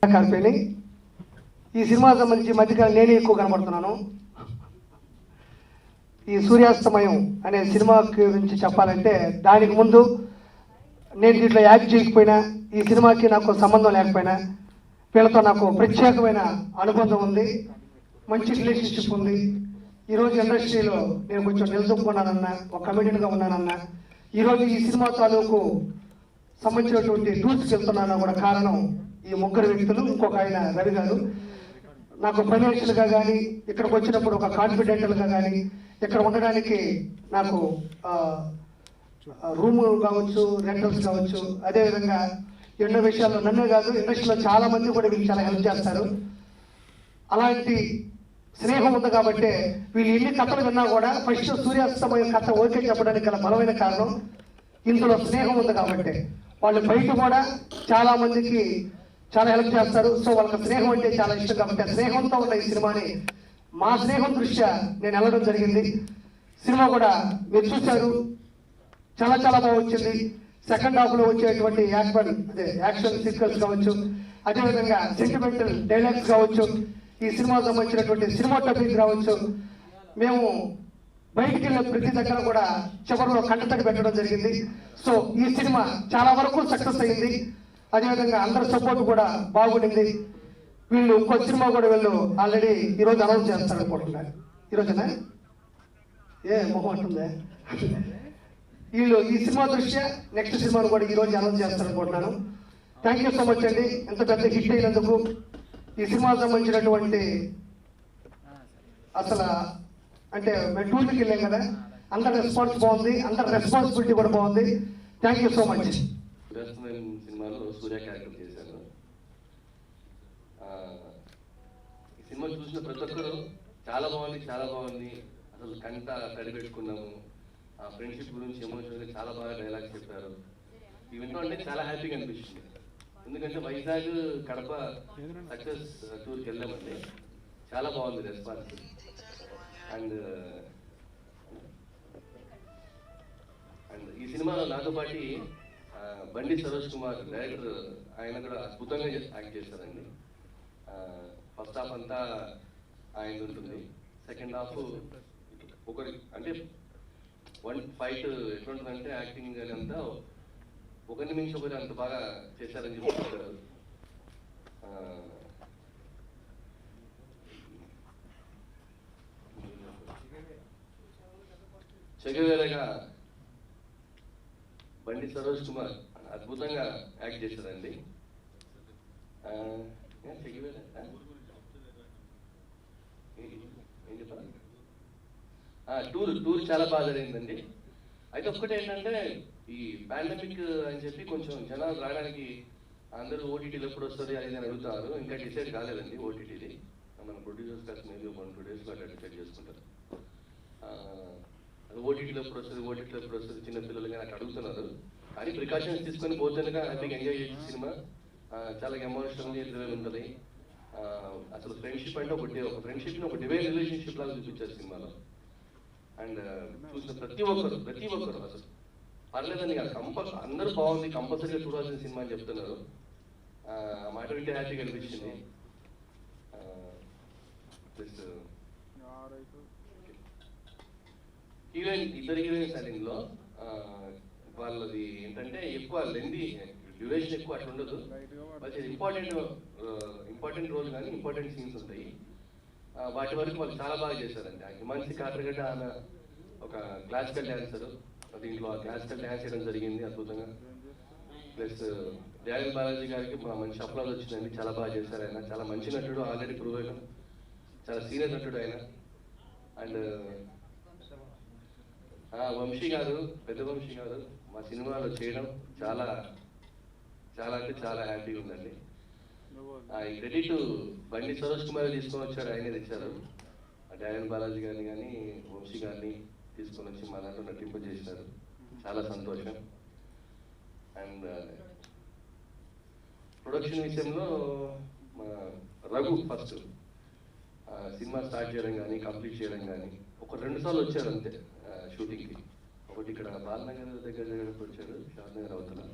కలిపి ఈ సినిమా సంబంధించి మధ్యకాలం నేనే ఎక్కువ కనబడుతున్నాను. ఈ సూర్యాస్తమయం అనే సినిమా గురించి చెప్పాలంటే దానికి ముందు నేను దీంట్లో యాక్ట్ చేయకపోయినా, ఈ సినిమాకి నాకు సంబంధం లేకపోయినా వీళ్ళతో నాకు ప్రత్యేకమైన అనుబంధం ఉంది, మంచి రిలేషన్షిప్ ఉంది. ఈరోజు ఇండస్ట్రీలో నేను కొంచెం నిలదొక్కున్నానన్నా, ఒక కమిడియన్గా ఉన్నానన్నా, ఈరోజు ఈ సినిమా తాలూకు సంబంధించినటువంటి టూర్స్కి వెళ్తున్నాను కూడా కారణం ఈ ముగ్గురు వ్యక్తులు. ఇంకొక ఆయన రవి గారు నాకు ఫైనాన్షియల్గా కానీ, ఇక్కడికి వచ్చినప్పుడు ఒక కాన్ఫిడెంటల్గా కానీ, ఇక్కడ ఉండడానికి నాకు రూమ్ కావచ్చు, రెంటల్స్ కావచ్చు, అదేవిధంగా ఎన్నో విషయాల్లో నన్నే కాదు ఇండస్ట్రీలో చాలా మంది కూడా వీళ్ళు చాలా హెల్ప్ చేస్తారు. అలాంటి స్నేహం ఉంది కాబట్టి వీళ్ళు ఎన్ని కథలు విన్నా కూడా ఫస్ట్ సూర్యాస్తమయం కథ ఓకే చెప్పడానికి గల బలమైన కారణం ఇందులో స్నేహం ఉంది కాబట్టి. వాళ్ళు బయట కూడా చాలా మందికి చాలా హెల్ప్ చేస్తారు. సో వాళ్ళకి స్నేహం అంటే చాలా ఇష్టం కాబట్టి ఆ స్నేహంతో ఉన్న ఈ సినిమాని మా స్నేహం దృష్ట్యా నేను వెళ్ళడం జరిగింది. సినిమా కూడా మీరు చూశారు, చాలా చాలా బాగా వచ్చింది. సెకండ్ హాఫ్లో వచ్చేటువంటి యాక్షన్ సీక్వెన్స్ కావచ్చు, అదేవిధంగా సెంటిమెంటల్ డైలాగ్స్ కావచ్చు, ఈ సినిమాకు సంబంధించినటువంటి సినిమాటోగ్రఫీ కావచ్చు, మేము బయటికి వెళ్ళిన ప్రతి దగ్గర కూడా చివరిలో కంటతడి పెట్టడం జరిగింది. సో ఈ సినిమా చాలా వరకు సక్సెస్ అయింది. అదేవిధంగా అందరి సపోర్ట్ కూడా బాగుండింది. వీళ్ళు ఇంకో సినిమా కూడా వీళ్ళు ఆల్రెడీ ఈరోజు అనౌన్స్ చేస్తారు అనుకుంటున్నారు. ఈరోజునా మొహం అంటుందే వీళ్ళు ఈ సినిమా దృష్ట్యా నెక్స్ట్ సినిమాను కూడా ఈరోజు అనౌన్స్ చేస్తారు అనుకుంటున్నాను. థ్యాంక్ యూ సో మచ్ అండి, ఎంత పెద్ద హిట్ అయినందుకు. ఈ సినిమాకు సంబంధించినటువంటి అసలు అంటే మేము టూర్కి వెళ్ళాం కదా, అందరి రెస్పాన్స్ బాగుంది, అందరి రెస్పాన్సిబిలిటీ కూడా బాగుంది. Thank you so much. సినిమాలో సూర్య క్యారెక్టర్ చేశాను. ఈ సినిమా చూసిన ప్రతి ఒక్కరు చాలా బాగుంది, చాలా బాగుంది, అసలు కంట కడిపెట్టుకున్నాము, ఆ ఫ్రెండ్షిప్ గురించి ఎమోషనల్ చాలా బాగా డైలాగ్స్ చెప్పారు. ఈ వింటూ అంటే చాలా హ్యాపీగా అనిపిస్తుంది. ఎందుకంటే వైజాగ్ కడప సక్సెస్ టూర్కి వెళ్ళామండి, చాలా బాగుంది రెస్పాన్స్. అండ్ ఈ సినిమాలో నాతో పాటు బండి సరోజ్ కుమార్ డైరెక్టర్, ఆయన కూడా అద్భుతంగా యాక్ట్ చేశారండి. ఫస్ట్ హాఫ్ అంతా ఆయన ఉంటుంది, సెకండ్ హాఫ్ ఒకరి అంటే వన్ ఫైట్ ఎట్లుంటుందంటే యాక్టింగ్ అని అంతా ఒకరి నుంచి ఒకరు అంత బాగా చేశారని చెప్తుంటారు. చెగవేరగా బండి సరోజ్ కుమార్ అద్భుతంగా యాక్ట్ చేశారండి. టూర్ చాలా బాగా జరిగిందండి. అయితే ఒక్కటే ఏంటంటే ఈ పాండమిక్ అని చెప్పి కొంచెం జనాలు రావడానికి అందరూ ఓటీటీలో ఎప్పుడు వస్తుంది అది అని అడుగుతారు. ఇంకా డిసైడ్ కాలేదండి ఓటీటీది. మన ప్రొడ్యూసర్స్ కాస్త మేబీ 1-2 డేస్లో అట్లా డిసైడ్ చేసుకుంటారు. ఓటీటీలో ఎప్పుడు వస్తుంది, ఓటీటీలో ఎప్పుడు వస్తుంది, చిన్నపిల్లలు కానీ అట్లా అడుగుతున్నారు. కానీ ప్రికాషన్స్ తీసుకొని పోతేనగా హ్యాపీగా ఎంజాయ్ చేసే సినిమా. చాలా ఎమోషనల్గా థ్రిల్ ఉంటుంది. అసలు ఫ్రెండ్షిప్ అంటే ఒక ఫ్రెండ్షిప్ని ఒక డివైన్ రిలేషన్షిప్ లాగా చూపించారు సినిమాలో. అండ్ చూసిన ప్రతి ఒక్కరు అసలు పర్లేదని కాదు, అందరూ బాగుంది, కంపల్సరీగా చూడాల్సిన సినిమా అని చెప్తున్నారు. మాట వింటే హ్యాపీగా అనిపించింది. ఇద్దరు హీరోయిన్స్ అని ఇందులో వాళ్ళది ఏంటంటే ఎక్కువ లెంది డ్యూరేషన్ ఎక్కువ అట్లా ఉండదు. వాళ్ళకి ఇంపార్టెంట్ రోల్ కానీ ఇంపార్టెంట్ సీన్స్ ఉంటాయి. వాటి వరకు వాళ్ళు చాలా బాగా చేశారండి. హిమాన్సి కాట్రగడ్డ ఆమె ఒక క్లాసికల్ డ్యాన్సర్, దీంట్లో ఆ క్లాసికల్ డ్యాన్స్ చేయడం జరిగింది అద్భుతంగా. ప్లస్ డ్యానియల్ బాలాజీ గారికి మంచి అప్లాజ్ వచ్చిందండి, చాలా బాగా చేశారు. ఆయన చాలా మంచి నటుడు, ఆల్రెడీ ప్రూవ్ అయిన చాలా సీనియర్ నటుడు ఆయన. అండ్ వంశీ గారు, పెద్ద వంశీ గారు మా సినిమాలో చేయడం చాలా చాలా అంటే చాలా హ్యాపీగా ఉందండి. ఈ క్రెడిట్ బండి సరోజ్ కుమార్ తీసుకొని వచ్చారు, ఆయనే తెచ్చారు. డ్యానియల్ బాలాజీ గారిని కానీ వంశీ గారిని తీసుకొని వచ్చి మా దాంట్లో నటింపు చేశారు, చాలా సంతోషం. అండ్ ప్రొడక్షన్ విషయంలో మా రఘు ఫస్ట్ సినిమా స్టార్ట్ చేయడం కానీ కంప్లీట్ చేయడం కానీ ఒక 2 సార్లు వచ్చారు అంతే షూటింగ్కి. ఒకటి ఇక్కడ బాలనగర్ దగ్గర వచ్చారు, షాద్నగర్ అవుతున్నా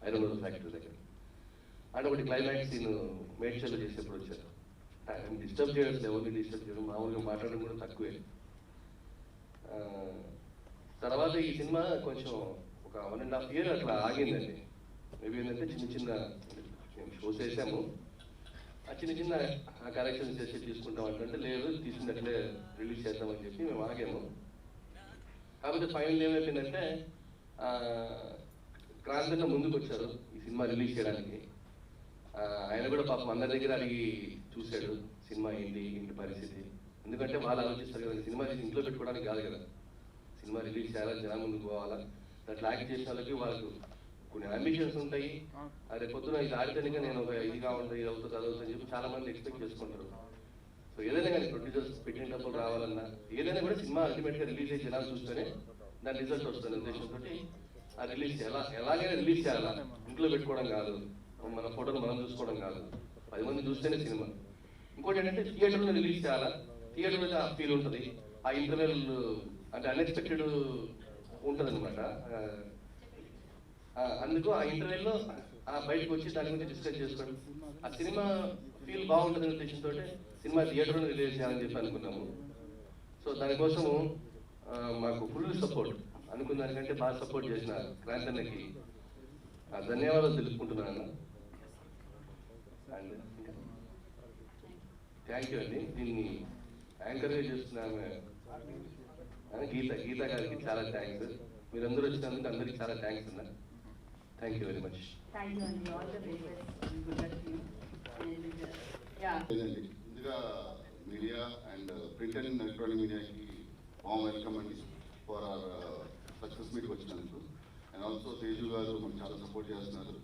ఐరన్ ఫ్యాక్టరీ దగ్గర. అండ్ ఒకటి క్లైమాక్స్ సీన్ మేడ్చల్లో చేసేప్పుడు వచ్చారు. డిస్టర్బ్ చేయడం, ఎవరిని డిస్టర్బ్ చేయడం, మామూలుగా మాట్లాడడం కూడా తక్కువే. తర్వాత ఈ సినిమా కొంచెం ఒక 1.5 year అట్లా ఆగిందండి. మేబీ ఏంటంటే చిన్న షోస్ వేసాము, ఆ చిన్న కరెక్షన్స్ చేసి తీసుకుంటాం అంటే లేదు తీసుకున్నట్లే రిలీజ్ చేద్దామని చెప్పి మేము ఆగాము. కాకపోతే ఫైనల్ ఏమైపోయిందంటే క్రాంతిలో ముందుకు వచ్చారు ఈ సినిమా రిలీజ్ చేయడానికి. ఆయన కూడా పాపం అందరి దగ్గర అడిగి చూశాడు సినిమా ఏంటి పరిస్థితి. ఎందుకంటే వాళ్ళు ఆలోచిస్తారు కదా, సినిమా ఇంట్లో పెట్టుకోవడానికి కాదు కదా, సినిమా రిలీజ్ చేయాలని జనం ముందుకు పోవాలా. అట్లా యాక్ట్ చేసిన వాళ్ళకి వాళ్ళకు కొన్ని అంబిషన్స్ ఉంటాయి. అదే పొద్దున ఇది ఆడితేనే నేను ఒక ఇదిగా ఉంటుంది, ఇది అవుతుంది, అది అవుతుంది అని చెప్పి చాలా మంది ఎక్స్పెక్ట్ చేసుకుంటారు. సో ఏదైనా కానీ ప్రొడ్యూసర్స్ పెట్టిన డబ్బులు రావాలన్నా ఏదైనా కూడా సినిమా అల్టిమేట్గా రిలీజ్ అయ్యి జనాలు చూస్తేనే దాని రిజల్ట్ వస్తుంది ఉద్దేశంతో ఆ రిలీజ్ ఎలాగైనా రిలీజ్ చేయాలా, ఇంట్లో పెట్టుకోవడం కాదు, మన ఫోటోలు మనం చూసుకోవడం కాదు, 10 మంది చూస్తేనే సినిమా. ఇంకోటి ఏంటంటే థియేటర్లో రిలీజ్ చేయాలా, థియేటర్లో ఆ ఫీల్ ఉంటుంది, ఆ ఇంటర్వెల్ అంటే అన్ఎక్స్పెక్టెడ్ ఉంటుంది అనమాట. అందుకు ఆ ఇంటర్వెల్లో బయటకు వచ్చి దాని గురించి డిస్కస్ చేసుకోవడం, ఆ సినిమా ఫీల్ బాగుంటుంది ఉద్దేశంతో సినిమా థియేటర్లో రిలీజ్ చేయాలని చెప్పి అనుకున్నాము. సో దానికోసము మాకు ఫుల్ సపోర్ట్, అనుకున్న దానికంటే బాగా సపోర్ట్ చేసిన క్రాంతన్నకి ధన్యవాదాలు తెలుపుకుంటున్నాను. అండ్ థ్యాంక్ యూ అండి. దీన్ని యాంకర్గా చేస్తున్న గీత గారికి చాలా థ్యాంక్స్. మీరందరూ వచ్చినందుకు అందరికీ చాలా థ్యాంక్స్ అన్న. Thank you very much. ముందుగా media and print and electronic మీడియాకి వామ్ వెల్కమ్ అండి ఫర్ అవర్ సక్సెస్ మీట్కి వచ్చినందుకు. అండ్ ఆల్సో తేజు గారు మనకు చాలా సపోర్ట్ చేస్తున్నారు,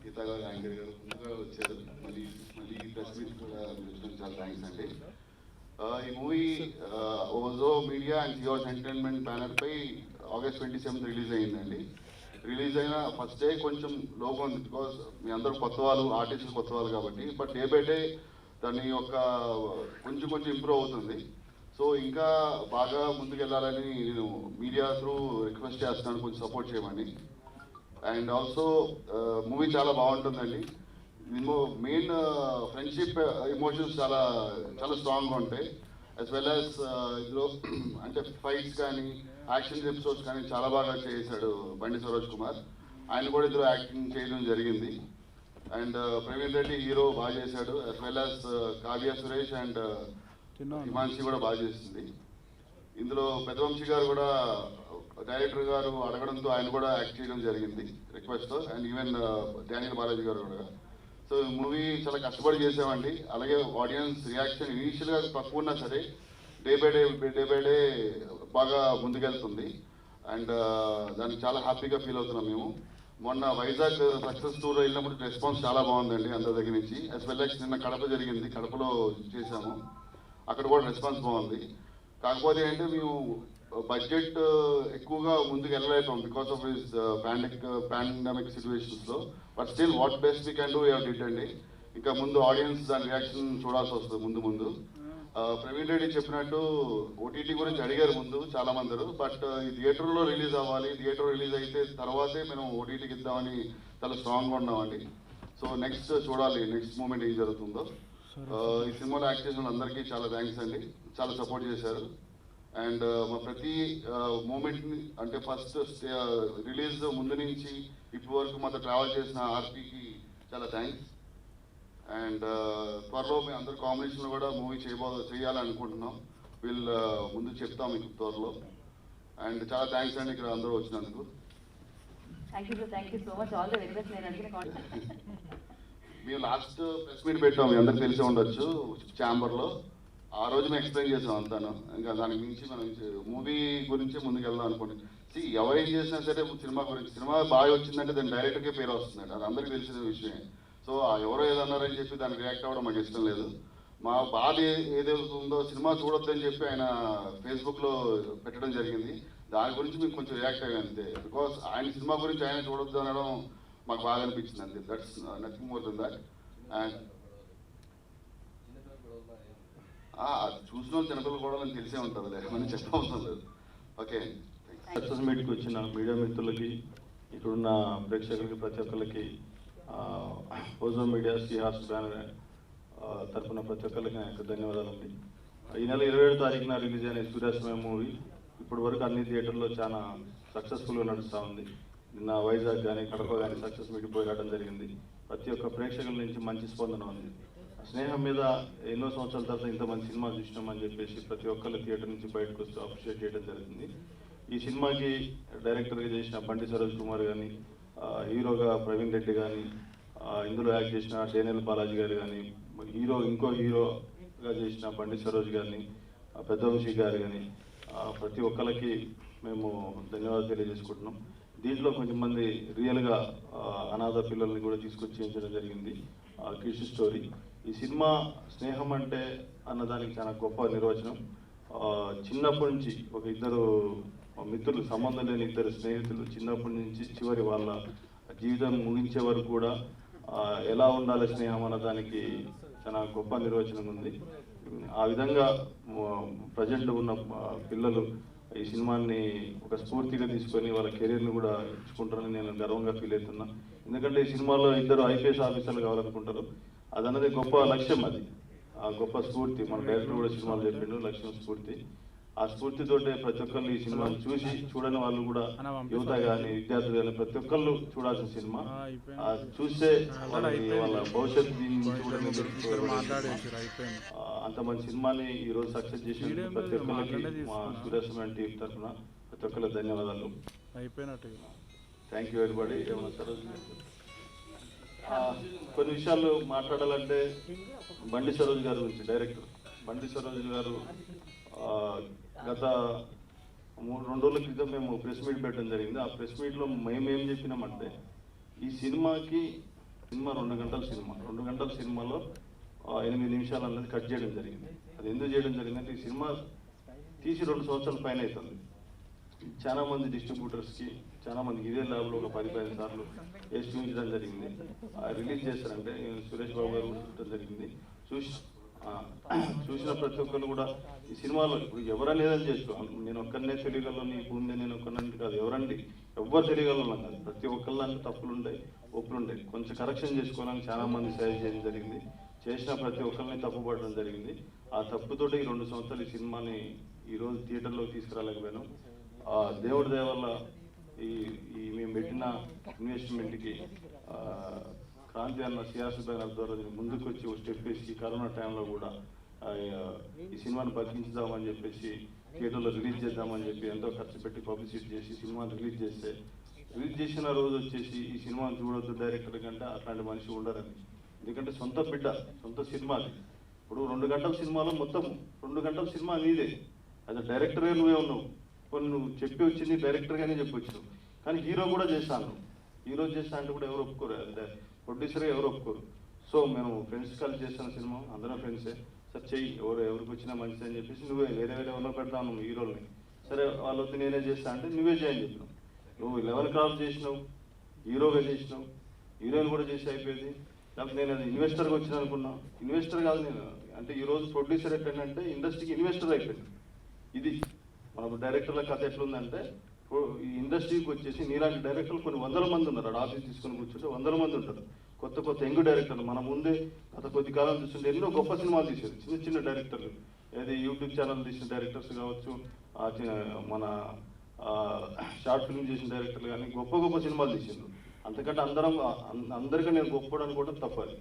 గీతా గారు, యాంకర్ గారు ముందుగా వచ్చారు, మళ్ళీ ప్రెస్ మీట్ కూడా వచ్చినందుకు చాలా థ్యాంక్స్ అండి. ఈ మూవీ ఓజో మీడియా అండ్ సియోస్ ఎంటర్టైన్మెంట్ బ్యానర్ పై August 27 రిలీజ్ అయ్యిందండి. రిలీజ్ అయిన ఫస్ట్ డే కొంచెం లోగా ఉంది, బికాస్ మీ అందరూ కొత్త వాళ్ళు, ఆర్టిస్టులు కొత్త వాళ్ళు కాబట్టి. బట్ డే బై డే దాని యొక్క కొంచెం ఇంప్రూవ్ అవుతుంది. సో ఇంకా బాగా ముందుకెళ్ళాలని నేను మీడియా త్రూ రిక్వెస్ట్ చేస్తున్నాను, కొంచెం సపోర్ట్ చేయమని. అండ్ ఆల్సో మూవీ చాలా బాగుంటుందండి. మెయిన్ ఫ్రెండ్షిప్ ఎమోషన్స్ చాలా స్ట్రాంగ్గా ఉంటాయి. యాజ్ వెల్ యాజ్ ఇందులో అంటే ఫైట్స్ కానీ యాక్షన్ ఎపిసోడ్స్ కానీ చాలా బాగా చేశాడు బండి సరోజ్ కుమార్. ఆయన కూడా ఇందులో యాక్టింగ్ చేయడం జరిగింది. అండ్ ప్రవీణ్ రెడ్డి హీరో బాగా చేశాడు. As well as Kavya Suresh and Himanshi కూడా బాగా చేసింది. ఇందులో పెద్దవంశీ గారు కూడా డైరెక్టర్ గారు అడగడంతో ఆయన కూడా యాక్ట్ చేయడం జరిగింది రిక్వెస్ట్తో. అండ్ ఈవెన్ డానియల్ బాలాజీ గారు కూడా. సో మూవీ చాలా కష్టపడి చేసామండి. అలాగే ఆడియన్స్ రియాక్షన్ ఇనీషియల్గా తక్కువ ఉన్నా సరే డే బై డే బాగా ముందుకెళ్తుంది. అండ్ దానికి చాలా హ్యాపీగా ఫీల్ అవుతున్నాం మేము. మొన్న వైజాగ్ సక్సెస్ టూర్లో వెళ్ళినప్పుడు రెస్పాన్స్ చాలా బాగుందండి అందరి దగ్గర నుంచి. యాజ్ వెల్ యాజ్ నిన్న కడప జరిగింది, కడపలో చేసాము, అక్కడ కూడా రెస్పాన్స్ బాగుంది. కాకపోతే అంటే మేము బడ్జెట్ ఎక్కువగా ముందుకు వెళ్ళలేకపోయాం బికాస్ ఆఫ్ దిస్ పాండమిక్ సిచ్యువేషన్స్లో. But still what best we can do you did అండి. ఇంకా ముందు ఆడియన్స్ దాని రియాక్షన్ చూడాల్సి వస్తుంది ముందు. ప్రవీణ్ రెడ్డి చెప్పినట్టు ఓటీటీ గురించి అడిగారు ముందు చాలా మంది. బట్ ఈ థియేటర్లో రిలీజ్ అవ్వాలి, థియేటర్ రిలీజ్ అయితే తర్వాతే మేము ఓటీటీకి ఇద్దామని చాలా స్ట్రాంగ్గా ఉన్నామండి. సో నెక్స్ట్ చూడాలి, నెక్స్ట్ మూమెంట్ ఏం జరుగుతుందో. ఈ సినిమాలో యాక్ట్ చేసిన అందరికీ చాలా థ్యాంక్స్ అండి, చాలా సపోర్ట్ చేశారు. అండ్ మా ప్రతి మూమెంట్ని అంటే ఫస్ట్ రిలీజ్ ముందు నుంచి ఇప్పటి వరకు మాతో ట్రావెల్ చేసిన ఆర్పీకి చాలా థ్యాంక్స్. అండ్ త్వరలో మేము అందరు కాంబినేషన్లో కూడా మూవీ చేయాలని అనుకుంటున్నాం. వీళ్ళు ముందు చెప్తాం మీకు త్వరలో. అండ్ చాలా థ్యాంక్స్ అండి ఇక్కడ అందరూ వచ్చినందుకు. మేము లాస్ట్ ప్రెస్ మీట్ పెట్టాం, మీ అందరికి తెలిసే ఉండొచ్చు, ఛాంబర్లో. ఆ రోజు మేము ఎక్స్ప్లెయిన్ చేసాం అంతాను. ఇంకా దానికి మించి మనం మూవీ గురించి ముందుకు వెళ్దాం అనుకోండి. ఎవరేం చేసినా సరే సినిమా గురించి, సినిమా బాగా వచ్చిందంటే దాని డైరెక్టర్కే పేరు వస్తుందండి, అది అందరికీ తెలిసిన విషయమే. సో ఎవరో ఏదన్నారని చెప్పి దానికి రియాక్ట్ అవ్వడం మాకు ఇష్టం లేదు. మా బాధ ఏదైతుందో సినిమా చూడొద్దని చెప్పి ఆయన ఫేస్బుక్లో పెట్టడం జరిగింది. దాని గురించి మేము కొంచెం రియాక్ట్ అయ్యాం అంతే. బికాస్ ఆయన సినిమా గురించి ఆయన చూడొద్దు అనడం మాకు బాగా అనిపించింది అంతే. That's nothing more than that. And చూసిన చిన్నపిల్లలు కూడా మనకు తెలిసే ఉంటుంది, మనం చెప్పవసరం లేదు. ఓకే, సక్సెస్ మీట్కి వచ్చిన మీడియా మిత్రులకి, ఇక్కడున్న ప్రేక్షకులకి, ప్రతి ఒక్కరికి ఓజో మీడియా సిహాస్ బ్యానర్ తరఫున ప్రతి ఒక్కరికి నా యొక్క ధన్యవాదాలు అండి. ఈ నెల 27వ తారీఖున రిలీజ్ అయిన సూర్యాస్తమయం మూవీ ఇప్పటి వరకు అన్ని థియేటర్లో చాలా సక్సెస్ఫుల్గా నడుస్తూ ఉంది. నిన్న వైజాగ్ కానీ కడప కానీ సక్సెస్ మీట్ పోయి రావడం జరిగింది. ప్రతి ఒక్క ప్రేక్షకుల నుంచి మంచి స్పందన ఉంది. స్నేహం మీద ఎన్నో సంవత్సరాల తర్వాత ఇంత మంచి సినిమా చూసినామని చెప్పేసి ప్రతి ఒక్కరు థియేటర్ నుంచి బయటకు వస్తూ అప్రిషియేట్ చేయడం జరిగింది. ఈ సినిమాకి డైరెక్టర్గా చేసిన బండి సరోజ్ కుమార్ కానీ, హీరోగా ప్రవీణ్ రెడ్డి కానీ, ఇందులో యాక్ట్ చేసిన డేనియల్ బాలాజీ గారు కానీ, ఇంకో హీరోగా చేసిన బండి సరోజ్ గారిని, పెద్దవంశీ గారు కానీ, ప్రతి ఒక్కరికి మేము ధన్యవాదాలు తెలియజేసుకుంటున్నాం. దీంట్లో కొంచెం మంది రియల్గా అనాథ పిల్లల్ని కూడా తీసుకొచ్చి చేయించడం జరిగింది. Kids story. ఈ సినిమా స్నేహం అంటే అన్నదానికి చాలా గొప్ప నిర్వచనం. చిన్నప్పటి నుంచి ఒక ఇద్దరు మిత్రులు, సంబంధం లేని ఇద్దరు స్నేహితులు చిన్నప్పటి నుంచి చివరి వాళ్ళ జీవితం ముగించే వరకు కూడా ఎలా ఉండాలి స్నేహం అన్నదానికి చాలా గొప్ప నిర్వచనం ఉంది. ఆ విధంగా ప్రజెంట్ ఉన్న పిల్లలు ఈ సినిమాని ఒక స్ఫూర్తిగా తీసుకొని వాళ్ళ కెరీర్ని కూడా ఇచ్చుకుంటారని నేను గర్వంగా ఫీల్ అవుతున్నా. ఎందుకంటే ఈ సినిమాలో ఇద్దరు ఐపీఎస్ ఆఫీసర్లు కావాలనుకుంటారు. అదన్నది గొప్ప లక్ష్యం. అది ఆ గొప్ప స్ఫూర్తి. మన డైరెక్టర్ కూడా సినిమాలు చెప్పిండు, లక్ష్యం స్ఫూర్తి. ఆ స్ఫూర్తితోటే ప్రతి ఒక్కళ్ళు ఈ సినిమాను చూడని వాళ్ళు కూడా, యువత కానీ విద్యార్థులు కానీ ప్రతి ఒక్కళ్ళు చూడాల్సిన సినిమా. చూస్తే వాళ్ళ భవిష్యత్తు అంత మంచి సినిమాని ఈరోజు సక్సెస్ చేసిన ప్రతి ఒక్కరికి మా సూర్యాస్తమయం టీం తరఫున ప్రతి ఒక్కరికి ధన్యవాదాలు. Thank you everybody. ఏమన్నా సరోజ్ కొన్ని విషయాలు మాట్లాడాలంటే బండి సరోజ్ గారి గురించి. డైరెక్టర్ బండి సరోజ్ గారు గత 2 రోజుల క్రితం మేము ప్రెస్ మీట్ పెట్టడం జరిగింది. ఆ ప్రెస్ మీట్లో మేమేం చెప్పినామంటే, ఈ సినిమా 2 గంటల సినిమా, 2 గంటల సినిమాలో 8 నిమిషాలు అన్నది కట్ చేయడం జరిగింది. అది ఎందుకు చేయడం జరిగిందంటే, ఈ సినిమా తీసి 2 సంవత్సరాల పైన అవుతుంది. చాలా మంది డిస్ట్రిబ్యూటర్స్కి, చాలా మందికి ఇదే ల్యాబ్లో ఒక 10-15 సార్లు వేసి చూపించడం జరిగింది. రిలీజ్ చేస్తారంటే సురేష్ బాబు గారు చూడటం జరిగింది. చూసిన ప్రతి ఒక్కరు కూడా ఈ సినిమాలో ఇప్పుడు ఎవరనేదని చేయొచ్చు. నేను ఒక్కరినే తెలియగలను, ఈ భూమి నేను ఒక్కనంటే కాదు, ఎవరండి ఎవ్వరు తెలియగలను కాదు. ప్రతి ఒక్కళ్ళ తప్పులు ఉంటాయి, ఒప్పులు ఉంటాయి. కొంచెం కరెక్షన్ చేసుకోవడానికి చాలా మంది సహాయం చేయడం జరిగింది. చేసిన ప్రతి ఒక్కరిని తప్పుపడడం జరిగింది. ఆ తప్పుతోటి ఈ 2 సంవత్సరాలు ఈ సినిమాని ఈరోజు థియేటర్లోకి తీసుకురాలేకపోయాను. దేవుడి దయ వల్ల ఈ మేము పెట్టిన ఇన్వెస్ట్మెంట్కి క్రాంతి అన్న సియాసు బ్యానర్ ద్వారా ముందుకు వచ్చి ఒక స్టెప్ వేసి కరోనా టైంలో కూడా ఈ సినిమాని బతికించుదామని చెప్పేసి థియేటర్లో రిలీజ్ చేద్దామని చెప్పి ఎంతో ఖర్చు పెట్టి పబ్లిసిటీ చేసి సినిమాని రిలీజ్ చేసిన రోజు వచ్చేసి ఈ సినిమాని చూడొద్దు డైరెక్టర్ కంటే అట్లాంటి మనిషి ఉండరని. ఎందుకంటే సొంత బిడ్డ, సొంత సినిమా అది. ఇప్పుడు 2 గంటల సినిమాలో మొత్తం 2 గంటల సినిమా నీదే. అది డైరెక్టరే నువ్వే ఉన్నావు. కొన్ని నువ్వు చెప్పి వచ్చింది డైరెక్టర్గానే చెప్పొచ్చు, కానీ హీరో కూడా చేశాను. హీరో చేస్తా అంటే కూడా ఎవరు ఒప్పుకోరు, అంటే ప్రొడ్యూసర్గా ఎవరు ఒప్పుకోరు. సో మేము ఫ్రెండ్స్ కలిసి చేస్తున్న సినిమా, అందరం ఫ్రెండ్సే. సార్ చెయ్యి, ఎవరికి వచ్చినా మంచిది అని చెప్పేసి నువ్వే వేరే ఎవరిలో పెడతాను హీరోల్ని. సరే వాళ్ళు వద్దు నేనే చేస్తా అంటే నువ్వే చేయని చెప్పినావు. నువ్వు 11 క్రాఫ్ట్ చేసినావు, హీరోగా చేసినావు, హీరోయిన్ కూడా చేసి అయిపోయింది. లేకపోతే నేను అది ఇన్వెస్టర్గా వచ్చిన అనుకున్నా. ఇన్వెస్టర్ కాదు నేను. అంటే ఈరోజు ప్రొడ్యూసర్ ఎట్లంటే ఇండస్ట్రీకి ఇన్వెస్టర్ అయిపోయింది. ఇది మన డైరెక్టర్ల కథ ఎట్లుందంటే, ఈ ఇండస్ట్రీకి వచ్చేసి నీలాంటి డైరెక్టర్లు కొన్ని 100 మంది ఉన్నారు. ఆడ ఆఫీస్ తీసుకొని కూర్చుంటే 100 మంది ఉంటారు. కొత్త యంగ్ డైరెక్టర్లు మన ముందే గత కొద్ది కాలం చూస్తుంటే ఎన్నో గొప్ప సినిమాలు తీశారు. చిన్న డైరెక్టర్లు, ఏది యూట్యూబ్ ఛానల్ తీసిన డైరెక్టర్స్ కావచ్చు, మన షార్ట్ ఫిల్మ్ చేసిన డైరెక్టర్లు కానీ గొప్ప సినిమాలు తీసారు. అంతకంటే అందరికీ నేను గొప్పడు అనుకోవడం తప్పది.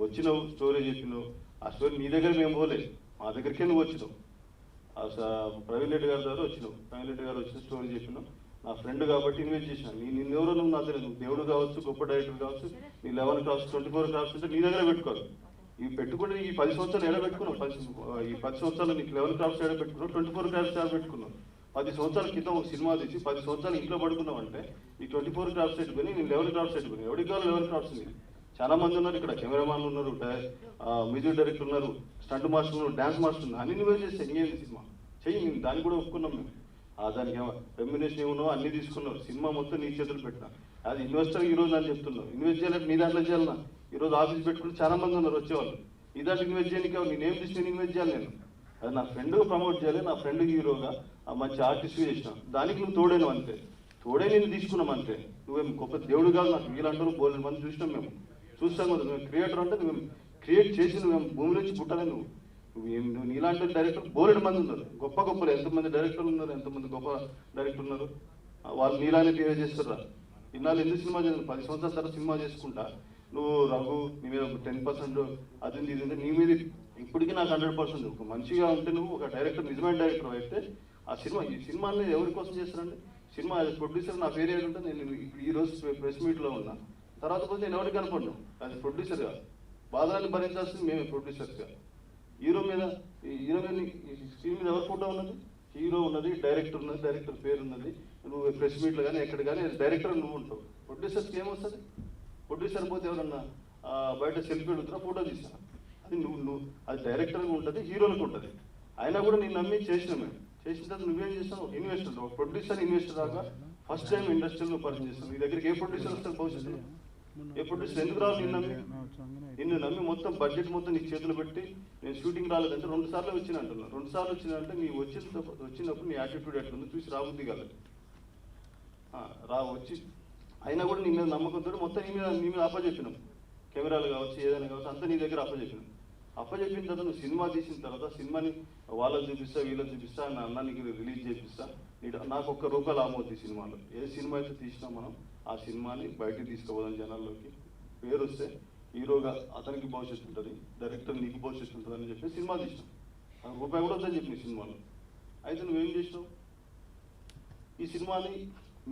వచ్చినావు, స్టోరీ చెప్పినావు. ఆ స్టోరీ నీ దగ్గర మేము పోలే, మా దగ్గరికే నువ్వు వచ్చినావు. ప్రవీణ్ రెడ్డి గారి ద్వారా వచ్చినావు. ప్రవీణ్ రెడ్డి గారు వచ్చిన స్టోరీ చెప్పినావు. నా ఫ్రెండ్ కాబట్టి ఇన్వెస్ట్ చేసినాను. నిన్నెవరో నువ్వు నా తెలియదు. నువ్వు దేవుడు కావచ్చు, గొప్ప డైరెక్టర్ కావచ్చు. నీ 11 క్రాఫ్ట్స్ 24 క్రాఫ్ట్స్ ఉంటే నీ దగ్గర పెట్టుకోవాలి. ఇవి పెట్టుకుంటే ఈ 10 సంవత్సరాలు ఎడ పెట్టుకున్నావు. ఈ 10 సంవత్సరాలు నీకు 11 క్రాఫ్ట్స్ ఎడ పెట్టుకున్నావు, 24 క్రాఫ్ట్స్ ఎడ పెట్టుకున్నావు. 10 సంవత్సరాల క్రితం ఒక సినిమా తీసి 10 సంవత్సరాలు ఇంట్లో పడుకున్నావు అంటే ఈ 24 క్రాఫ్ట్స్ పెట్టుకుని నేను 11 క్రాఫ్ట్స్ పెట్టుకుని ఎవరికి కావాలి 11 క్రాఫ్ట్స్. చాలా మంది ఉన్నారు ఇక్కడ, కెమెరామాన్లు ఉన్నారు, మ్యూజిక్ డైరెక్టర్ ఉన్నారు, స్టంట్ మాస్టర్ ఉన్నారు, డ్యాన్స్ మాస్టర్ ఉన్నారు. అన్ని నువ్వే చేస్తే ఇంకేంది సినిమా చెయ్యి. నేను దాన్ని కూడా ఒప్పుకున్నాం మేము. దానికి రెమ్యునేషన్ ఏమన్నావు అన్ని తీసుకున్నావు. సినిమా మొత్తం నీ చేతులు పెట్టినా. అది ఇన్వెస్టర్ ఈరోజు అని చెప్తున్నావు. ఇన్వెస్ట్ చేయాలంటే నీ దాంట్లో చేయాలన్నా. ఈరోజు ఆఫీస్ పెట్టుకుని చాలా మంది ఉన్నారు వచ్చేవాళ్ళు. ఈ దాంట్లో ఇన్వెస్ట్ చేయడానికి నేనేం తీసి ఇన్వెస్ట్ చేయాలి నేను. అది నా ఫ్రెండ్గా ప్రమోట్ చేయాలి, నా ఫ్రెండ్ హీరోగా మంచి ఆర్టిస్ట్గా చేసిన. దానికి నువ్వు తోడైనవు అంతే. తోడే నేను తీసుకున్నాం అంతే. నువ్వేం గొప్ప దేవుడు కాదు, నాకు వీళ్ళంటారు బోల్డ్ మంది చూసినాం మేము, చూస్తాం కదా. నువ్వు క్రియేటర్ అంటే నువ్వు క్రియేట్ చేసి నువ్వేం భూమి నుంచి పుట్టాలి. నువ్వు నీలాంటి డైరెక్టర్ బోల్డ్ మంది ఉన్నారు, గొప్ప గొప్పలు ఎంతమంది డైరెక్టర్లు ఉన్నారు, ఎంతమంది గొప్ప డైరెక్టర్ ఉన్నారు. వాళ్ళు నీలానే బిహేవ్ చేస్తారా? ఇన్నాళ్ళు ఎందుకు సినిమా చేయాలి? 10 సంవత్సరాల తర్వాత సినిమా చేసుకుంటా నువ్వు రఘు నీ మీద 10% అది ఇది ఉంది, నీ మీద ఇప్పటికీ నాకు 100%. ఒక మంచిగా ఉంటే నువ్వు ఒక డైరెక్టర్, నిజమైన డైరెక్టర్ అయితే ఆ సినిమా, ఈ సినిమాని ఎవరి కోసం చేస్తారండి? సినిమా ప్రొడ్యూసర్ నా పేరు ఏంటంటే నేను ఇప్పుడు ఈరోజు ప్రెస్ మీట్లో ఉన్నా, తర్వాత పోతే నేను ఎవరికి కనపడ్డాను అది ప్రొడ్యూసర్గా. బాధల్ని భరించాల్సింది మేమే ప్రొడ్యూసర్స్గా. హీరో మీద స్క్రీన్ మీద ఎవరి ఫోటో ఉన్నది? హీరో ఉన్నది, డైరెక్టర్ ఉన్నది, డైరెక్టర్ పేరు ఉన్నది. నువ్వు ప్రెస్ మీట్లో కానీ ఎక్కడ కానీ డైరెక్టర్ నువ్వు ఉంటావు. ప్రొడ్యూసర్స్కి ఏమొస్తుంది? ప్రొడ్యూసర్ పోతే ఎవరన్నా బయట సెల్ఫీ అడుగుతున్నా, ఫోటో తీస్తా, అది నువ్వు అది డైరెక్టర్గా ఉంటుంది, హీరోలకు ఉంటుంది. అయినా కూడా నేను నమ్మి చేసిన మేము చేసిన తర్వాత నువ్వేం చేస్తావు? ఒక ఇన్వెస్టర్, ఒక ప్రొడ్యూసర్ ఇన్వెస్టర్ దాకా ఫస్ట్ టైం ఇండస్ట్రీలో పరిచయం చేస్తాను. నీ దగ్గరికి ఏ ప్రొడ్యూసర్ వస్తారు భవిష్యత్తులో? ఏ ప్రొడ్యూసర్ ఎందుకు రావాలి? నిన్ను నమ్మి మొత్తం బడ్జెట్ మొత్తం నీ చేతులు పెట్టి నేను షూటింగ్ రాలేదంటే 2 సార్లు వచ్చిన అంటున్నాను. 2 సార్లు వచ్చిందంటే నీ వచ్చినప్పుడు నీ యాటిట్యూడ్ ఎట్లుందో చూసి రాబుద్ది కాలేదు. వచ్చి అయినా కూడా నీ మీద నమ్మకంతో మొత్తం నీ మీద అప్పచెప్పినాం. కెమెరాలు కావచ్చు, ఏదైనా కావచ్చు, అంతా నీ దగ్గర అప్పచెప్పినాం. అప్పచెప్పిన తర్వాత నువ్వు సినిమా తీసిన తర్వాత సినిమాని వాళ్ళకి చూపిస్తా, వీళ్ళకి చూపిస్తా, నా అన్నానికి రిలీజ్ చేపిస్తా, నాకు ₹1 లాభం అవుతుంది సినిమాలో. ఏ సినిమా అయితే తీసినా మనం ఆ సినిమాని బయటకు తీసుకుపోదాం, జనాల్లోకి పేరు వస్తే హీరోగా అతనికి భవిష్యత్తు ఉంటుంది, డైరెక్టర్ నీకు భవిష్యత్తు ఉంటుంది అని చెప్పి సినిమా తీసినాం. ₹1 కూడా వద్దని చెప్పి సినిమాలో. అయితే నువ్వేం చేసినావు? ఈ సినిమాని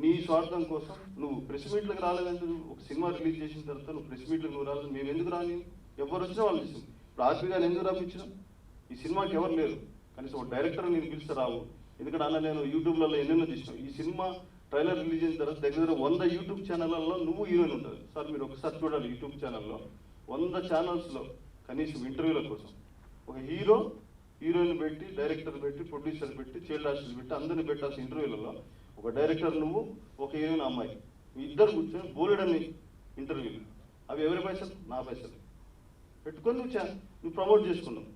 నీ స్వార్థం కోసం నువ్వు ప్రెస్ మీట్లకు రాలేదంటే, ఒక సినిమా రిలీజ్ చేసిన తర్వాత నువ్వు ప్రెస్ మీట్లకు నువ్వు రాలేదు, మేము ఎందుకు రాని? ఎవరు వచ్చినా వాళ్ళు ఇస్తాం. ఇప్పుడు ఆర్పీ గారు ఎందుకు రప్పించినాం? ఈ సినిమాకి ఎవరు లేరు, కనీసం ఒక డైరెక్టర్ నేను పిలిస్తే రావు. ఎందుకంటే అన్న నేను యూట్యూబ్లలో ఎన్నెన్నో తీసినాం. ఈ సినిమా ట్రైలర్ రిలీజ్ అయిన తర్వాత దగ్గర 100 యూట్యూబ్ ఛానళ్ళలో నువ్వు హీరోయిన్ ఉంటుంది సార్. మీరు ఒకసారి చూడాలి యూట్యూబ్ ఛానల్లో 100 ఛానల్స్లో కనీసం ఇంటర్వ్యూల కోసం ఒక హీరోయిన్ పెట్టి, డైరెక్టర్ పెట్టి, ప్రొడ్యూసర్ పెట్టి, చైల్డ్ ఆర్టిస్ట్ పెట్టి అందరిని పెట్టాల్సిన ఇంటర్వ్యూలలో ఒక డైరెక్టర్ నువ్వు, ఒక హీరోయిన్ అమ్మాయి, ఇద్దరు కూర్చొని బోలెడని ఇంటర్వ్యూలు. అవి ఎవరి పైసలు? నా పైసలు పెట్టుకొని నువ్వు ప్రమోట్ చేసుకున్నావు.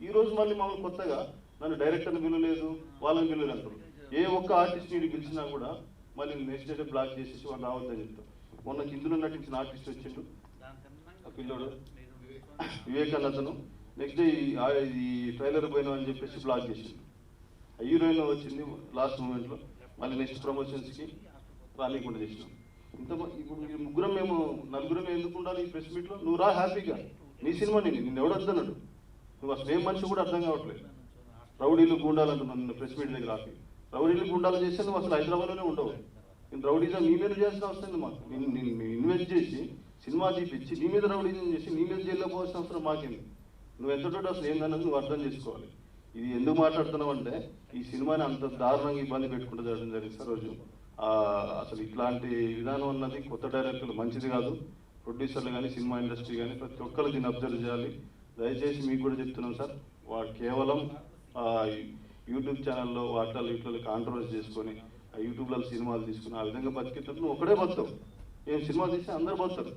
ఈరోజు మళ్ళీ మమ్మల్ని కొత్తగా నన్ను డైరెక్టర్ని పిలవలేదు, వాళ్ళని పిలవలేదు అంటారు. ఏ ఒక్క ఆర్టిస్ట్ నీకు పిలిచినా కూడా మళ్ళీ నెక్స్ట్ డే బ్లాక్ చేసేసి వాళ్ళు రావద్దని చెప్తాం. మొన్న ఇందులో నటించిన ఆర్టిస్ట్ వచ్చిండు, ఆ పిల్లోడు వివేకానందను, నెక్స్ట్ డే ఈ ట్రైలర్ పోయినా అని చెప్పేసి బ్లాక్ చేసిండు. ఆ హీరోయిన్ వచ్చింది లాస్ట్ మూమెంట్లో, మళ్ళీ నెక్స్ట్ ప్రమోషన్స్కి రానికుండా చేసినాం. ఇప్పుడు ముగ్గురం మేము నలుగురం ఎందుకు ఉండాలి ఈ ప్రెస్ మీట్లో? నువ్వు రా హ్యాపీగా, నీ సినిమా నిన్ను ఎవడు వద్దన్నాడు? నువ్వు అసలు ఏం మనిషి కూడా అర్థం కావట్లేదు. రౌడీలు గుండాలంటున్నాను నిన్ను ప్రెస్ మీట్ దగ్గర ఆపి. రౌడీలు గుండాలు చేస్తే నువ్వు అసలు హైదరాబాద్లోనే ఉండవు. నేను రౌడీజం నీ మీద చేయాల్సిన అవసరం మాకు. నేను ఇన్వెస్ట్ చేసి సినిమా తీపిచ్చి నీ మీద రౌడీజం చేసి నీ మీద జైల్లో పోవాల్సిన అవసరం మాకేంది? నువ్వు ఎంతటో అసలు ఏందన్నది నువ్వు అర్థం చేసుకోవాలి. ఇది ఎందుకు మాట్లాడుతున్నావు అంటే ఈ సినిమాని అంత దారుణంగా ఇబ్బంది పెట్టుకుంటూ జరగడం జరిగింది సార్ రోజు. అసలు ఇట్లాంటి విధానం అన్నది కొత్త డైరెక్టర్లు మంచిది కాదు. ప్రొడ్యూసర్లు కానీ, సినిమా ఇండస్ట్రీ కానీ ప్రతి ఒక్కరు దీన్ని అబ్జర్వ్ చేయాలి. దయచేసి మీకు కూడా చెప్తున్నాం సార్, వాడు కేవలం యూట్యూబ్ ఛానల్లో వాటిలో వీటిలో కాంట్రవర్సీ చేసుకొని ఆ యూట్యూబ్లో సినిమాలు తీసుకుని ఆ విధంగా బతికితే నువ్వు ఒకడే బతావు. ఏం సినిమా తీస్తే అందరు పోతారు,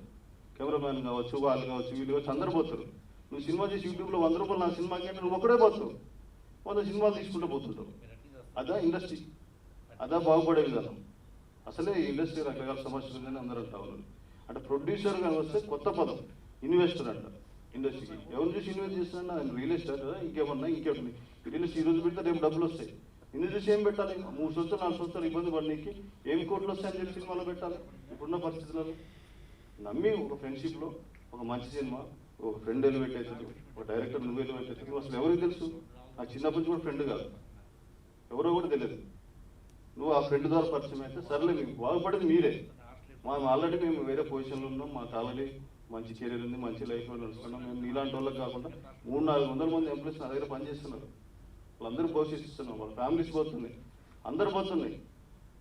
కెమెరామ్యాన్ కావచ్చు, వాళ్ళు కావచ్చు, వీళ్ళు కావచ్చు, అందరు పోతారు. నువ్వు సినిమా చేసి యూట్యూబ్లో ₹100 నా సినిమాకి అంటే నువ్వు ఒకడే పోతావు, 100 సినిమాలు తీసుకుంటూ పోతుంటావు. అదా ఇండస్ట్రీ, అదా బాగుపడే విధానం. అసలే ఇండస్ట్రీ రకరకాల సమస్యలు ఉందని అందరూ అంటా ఉన్నారు. అంటే ప్రొడ్యూసర్ కానీ వస్తే కొత్త పదం ఇన్వెస్టర్ అంట. ఇండస్ట్రీకి ఎవరు చూసి ఇన్వెస్ట్ చేస్తున్నా రియల్ ఎస్టేట్ ఇంకేమన్నా ఇంకేమన్నా రియల్ ఎస్టేట్ ఈరోజు పెడితే రేపు డబ్బులు వస్తాయి. ఇన్ని చూసి ఏం పెట్టాలి? 3 సంవత్సరాలు 4 సంవత్సరాలు ఇబ్బంది పడినకి ఏం కోట్లు వస్తాయని చెప్పి సినిమాలో పెట్టాలి. ఇప్పుడున్న పరిస్థితులలో నమ్మి ఒక ఫ్రెండ్షిప్లో ఒక మంచి సినిమా, ఒక ఫ్రెండ్ ఎలివేట్ అవుతుంది, ఒక డైరెక్టర్ నువ్వు ఎలివేట్ అవుతుంది. అసలు ఎవరికి తెలుసు? నాకు చిన్నప్పటి నుంచి కూడా ఫ్రెండ్ కాదు, ఎవరో కూడా తెలియదు. నువ్వు ఆ ఫ్రెండ్ ద్వారా పరిచయం అయితే సర్లే, మీకు బాగుపడేది మీరే. ఆల్రెడీ మేము వేరే పొజిషన్లో ఉన్నాం, మాకు ఆల్రెడీ మంచి కెరీర్ ఉంది, మంచి లైఫ్లో నడుస్తున్నాం. మేము ఇలాంటి వాళ్ళకి కాకుండా 300-400 మంది ఎంప్లాయీస్ నా దగ్గర పనిచేస్తున్నారు. వాళ్ళందరూ భవిష్యత్తు ఇస్తున్నాం, వాళ్ళ ఫ్యామిలీస్ పోతున్నాయి, అందరు పోతున్నాయి.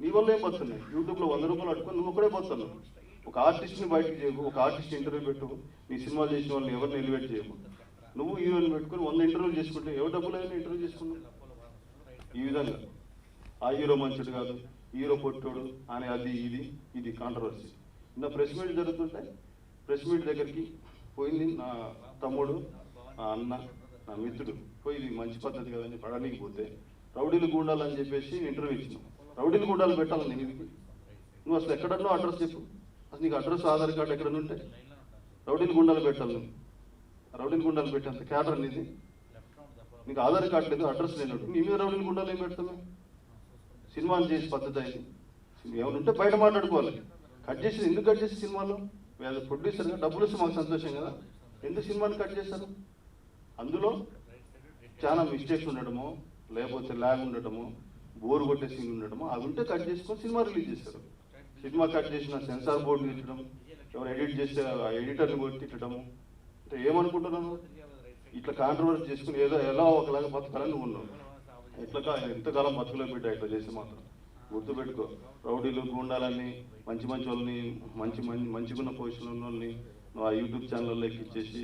నీ వల్ల ఏం పోతున్నాయి? యూట్యూబ్లో ₹100 అట్టుకొని నువ్వు ఒకడే పోతున్నావు. ఒక ఆర్టిస్ట్ని బయటకు చేయకు, ఒక ఆర్టిస్ట్ ఇంటర్వ్యూ పెట్టు, నీ సినిమా చేసిన వాళ్ళని ఎవరిని ఎలివేట్ చేయకు. నువ్వు హీరోని పెట్టుకుని 100 ఇంటర్వ్యూలు చేసుకుంటే ఎవరు డబ్బులు అయినా ఇంటర్వ్యూ చేసుకున్నావు. ఈ విధంగా ఆ హీరో మంచిది కాదు, హీరో పొట్టోడు అని అది ఇది కాంట్రవర్సీ. నా ప్రెస్ మీట్ జరుగుతుంటే ప్రెస్ మీట్ దగ్గరికి పోయింది నా తమ్ముడు, నా అన్న, నా మిత్రుడు పోయి ఇది మంచి పద్ధతి కదని పడడానికి పోతే రౌడీలు గుండాలని చెప్పేసి ఇంటర్వ్యూ ఇచ్చినాం. రౌడీలు గుండాలు పెట్టాలి నేను ఇది నువ్వు అసలు ఎక్కడన్నా అడ్రస్ చెప్పు. అసలు నీకు అడ్రస్ ఆధార్ కార్డు ఎక్కడ ఉంటే రౌడీని గుండాలు పెట్టాలి. నువ్వు రౌడీని గుండాలు పెట్టేంత క్యాడర్ అనేది నీకు ఆధార్ కార్డు లేదు, అడ్రస్ లేనట్టు నీ మీద రౌడీని గుండాలు ఏం పెడతాను? సినిమాని చేసే పద్ధతి అయింది. ఏమైనా ఉంటే బయట మాట్లాడుకోవాలి. కట్ చేసి ఎందుకు కట్ చేసి సినిమాలో ప్రొడ్యూసర్గా డబ్బులు వస్తే మాకు సంతోషం కదా, ఎందుకు సినిమాని కట్ చేశారు? అందులో చాలా మిస్టేక్స్ ఉండటము, లేకపోతే ల్యాగ్ ఉండటము, బోర్ కొట్టే సీన్ ఉండటము, అవి ఉంటే కట్ చేసుకొని సినిమా రిలీజ్ చేస్తారు. సినిమా కట్ చేసిన సెన్సార్ బోర్డు తిట్టడం, ఎవరు ఎడిట్ చేస్తే ఎడిటర్ని కొట్టి తిట్టడము, అంటే ఏమనుకుంటున్నాను? ఇట్లా కాంట్రవర్సీ చేసుకుని ఏదో ఎలా ఒకలాగా బతకాలని నువ్వు ఉన్నావు. ఎంతకాలం బతుకులో బిడ్డ ఇట్లా చేసి మాత్రం గుర్తుపెట్టుకో. రౌడీలు గుండాలని మంచి మంచి వాళ్ళని మంచిగున్న పొజిషన్లో ఉన్న వాళ్ళని నువ్వు ఆ యూట్యూబ్ ఛానల్లో ఎక్కిచ్చేసి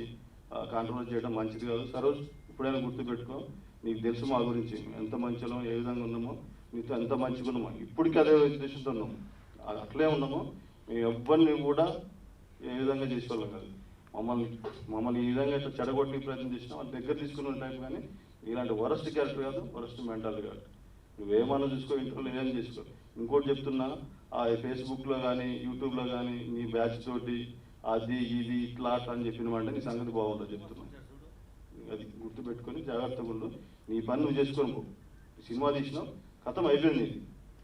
కాంట్రవర్సీ చేయడం మంచిది కాదు. సరోజ్ ఇప్పుడైనా గుర్తుపెట్టుకో, నీకు తెలుసు మా గురించి ఎంత మంచిలో ఏ విధంగా ఉన్నామో, నీతో ఎంత మంచిగా ఉన్నామో, ఇప్పటికీ అదే ఉద్దేశంతో ఉన్నాము, అట్లే ఉన్నాము. మేము ఎవ్వరిని కూడా ఏ విధంగా చేసేవాళ్ళం కాదు. మమ్మల్ని ఈ విధంగా ఇట్లా చెడగొట్టిన ప్రయత్నం చేసినా వాళ్ళ దగ్గర తీసుకుని ఉంటాయి. కానీ ఇలాంటి వరస్ట్ క్యారెక్టర్ కాదు, వరస్ట్ మెంటాలిటీ కాదు. నువ్వేమన్నా చూసుకో, ఇంట్లో ఏం చేసుకో. ఇంకోటి చెప్తున్నా, ఆ ఫేస్బుక్లో కానీ యూట్యూబ్లో కానీ నీ బ్యాచ్ తోటి అది ఇది ఇట్లా అట్లా అని చెప్పినమంటే నీ సంగతి బాగుంటుంది చెప్తున్నా. అది గుర్తుపెట్టుకొని జాగ్రత్తగా ఉండు. నీ పని నువ్వు చేసుకొని పో. సినిమా తీసినావు, కథం అయిపోయింది.